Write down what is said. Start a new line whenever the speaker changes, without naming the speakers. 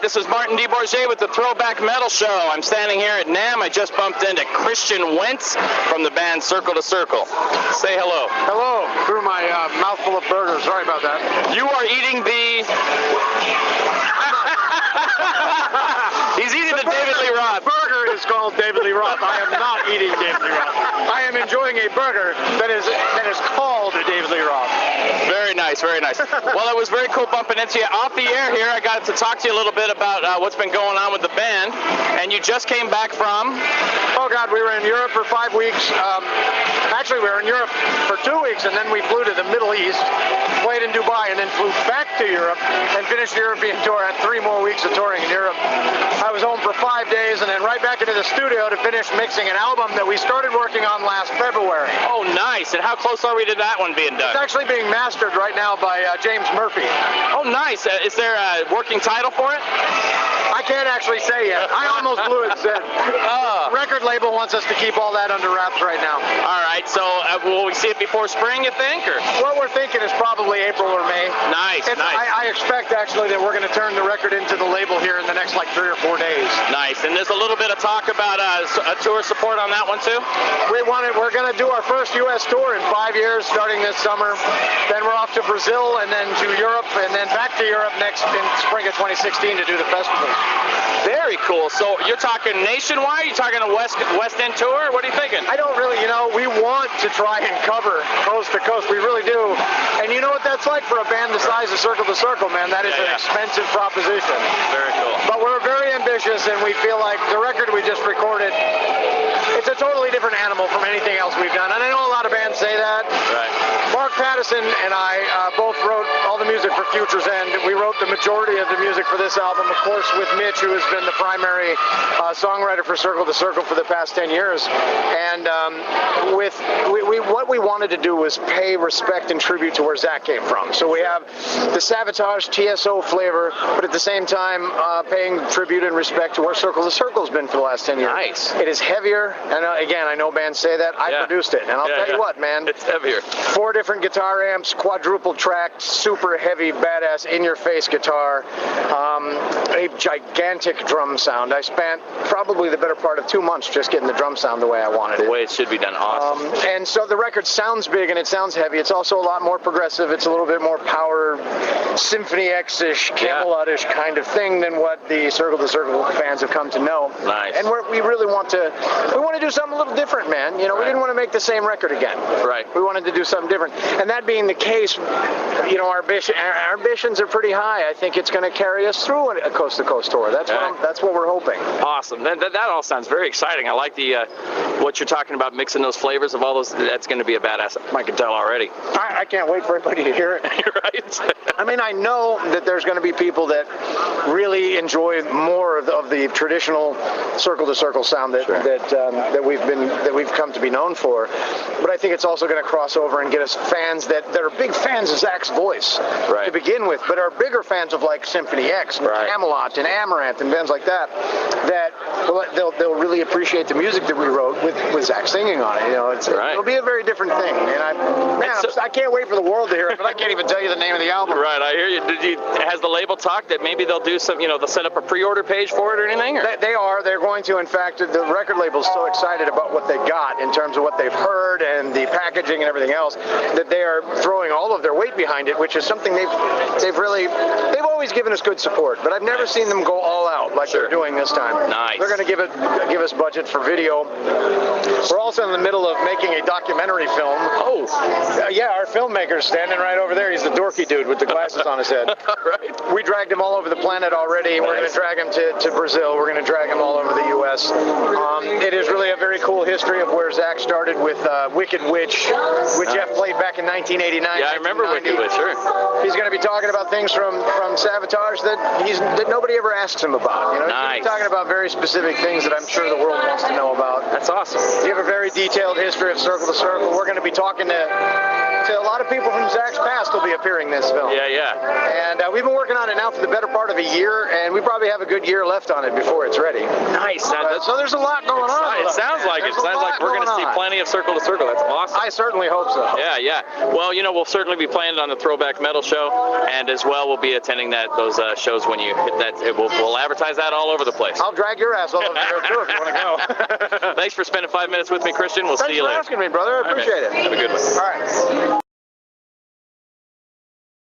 this is Martin DeBourge with the Throwback Metal Show. I'm standing here at NAMM. I just bumped into Christian Wentz from the band Circle to Circle. Say hello.
Hello. Through my mouthful of burgers. Sorry about that.
You are eating the... He's eating the David Lee Roth.
The burger is called David Lee Roth. I am not eating David Lee Roth. I am enjoying a burger that is called David Lee Roth.
Very nice, very nice. Well, it was very cool bumping into you. Off the air here, I got to talk to you a little bit about what's been going on with the band, and you just came back from...
Oh, God, we were in Europe for 5 weeks. Actually, we were in Europe for 2 weeks, and then we flew to the Middle East, played in Dubai, and then flew back to Europe and finished the European tour. I had 3 more weeks of touring in Europe. I was home for 5 days, and then right back into the studio to finish mixing an album that we started working on last February.
Oh, nice. And how close are we to that one being done?
It's actually being mastered right now by James Murphy.
Oh, nice. Is there a working title for it?
I can't actually say yet. I almost blew it, Zed. The record label wants us to keep all that under wraps right now.
All right, so will we see it before spring, you think? Or?
What we're thinking is probably April or May.
Nice, nice.
I expect, actually, that we're going to turn the record into the label here in the next, 3 or 4 days.
Nice, and there's a little bit of talk about a tour support on that one, too?
We're going to do our first U.S. tour in 5 years, starting this summer. Then we're off to Brazil, and then to Europe, and then back to Europe next in spring of 2016 to do the festivals.
Very cool. So you're talking nationwide? You're talking a West End tour? What are you thinking?
I don't really, we want to try and cover coast to coast. We really do. And you know what that's like for a band the size of Circle to Circle, man. That is an expensive proposition.
Very cool.
But we're very ambitious, and we feel like the record we just recorded, it's a totally different animal from anything else we've done. And I know a lot of bands say that. Right. Mark Pattison and I both wrote all the music for Future's End. We wrote the majority of the music for this album, of course, with Mitch, who has been the primary songwriter for Circle to Circle for the past 10 years. And what we wanted to do was pay respect and tribute to where Zach came from. So we have the Sabotage TSO flavor, but at the same time paying tribute and respect to where Circle to Circle has been for the last 10 years.
Nice.
It is heavier, and again, I know bands say that. I produced it, and I'll tell you what, man.
It's heavier.
4 different guitar amps, quadruple tracked, super heavy, badass, in-your-face guitar, a gigantic drum sound. I spent probably the better part of 2 months just getting the drum sound the way I wanted it.
The way it should be done. Awesome.
And so the record sounds big and it sounds heavy. It's also a lot more progressive. It's a little bit more power, Symphony X-ish, Camelot-ish kind of thing than what the Circle to Circle fans have come to know. Nice. And we really want to do something a little different, man. We didn't want to make the same record again. Right. We wanted to do something different. And that being the case, our ambitions are pretty high. I think it's going to carry us through a coast-to-coast tour. That's what we're hoping.
Awesome. That all sounds very exciting. I like the what you're talking about, mixing those flavors of all those. That's going to be a badass. I can tell already.
I can't wait for everybody to hear it.
Right.
I mean, I know that there's going to be people that really enjoy more of the traditional Circle to Circle sound that we've come to be known for. But I think it's also going to cross over and get us fans that are big fans of Zach's voice to begin with, but are bigger fans of Symphony X and Camelot and Amaranth and bands like that. They'll really appreciate the music that we wrote with Zach singing on it. It'll be a very different thing. And I can't wait for the world to hear it, but I can't even tell you the name of the album.
Right, I hear you. Has the label talked that maybe they'll do some, they'll set up a pre-order page for it or anything? Or?
They are. They're going to. In fact, the record label's so excited about what they got in terms of what they've heard and the packaging and everything else that they are throwing all of their weight behind it, which is something they've always given us good support, but I've never seen them go all out like they're doing this time.
Nice.
They're going to give us budget for video. We're also in the middle of making a documentary film. Oh. Our filmmaker's standing right over there. He's the dorky dude with the glasses on his head. Right. We dragged him all over the planet already. We're going to drag him to Brazil. We're going to drag him all over the U.S. It is really a very cool history of where Zach started with Wicked Witch, which Jeff played back in 1989.
Yeah, I remember Wicked Witch, sure.
He's going to be talking about things from Sabotage that nobody ever asks him about. He's going to be talking about very specific things that I'm sure the world wants to know about.
That's awesome.
You have a very detailed history of Circle to Circle. We're going to be talking to a lot of people from Zach's past will be appearing in this film.
Yeah, yeah.
And we've been working on it now for the better part of a year, and we probably have a good year left on it before it's ready.
Nice.
So there's a lot going on.
It sounds like it. Sounds like we're going to see plenty of Circle to Circle. That's awesome.
I certainly hope so.
Yeah, yeah. Well, you know, we'll certainly be playing it on the Throwback Metal Show, and as well, we'll be attending those shows when you hit that. We'll advertise that all over the place.
I'll drag your ass all over there too if you want to go.
Thanks for spending 5 minutes with me, Christian. We'll see you later.
Thanks for asking me, brother. I appreciate it.
Have a good one.
All right.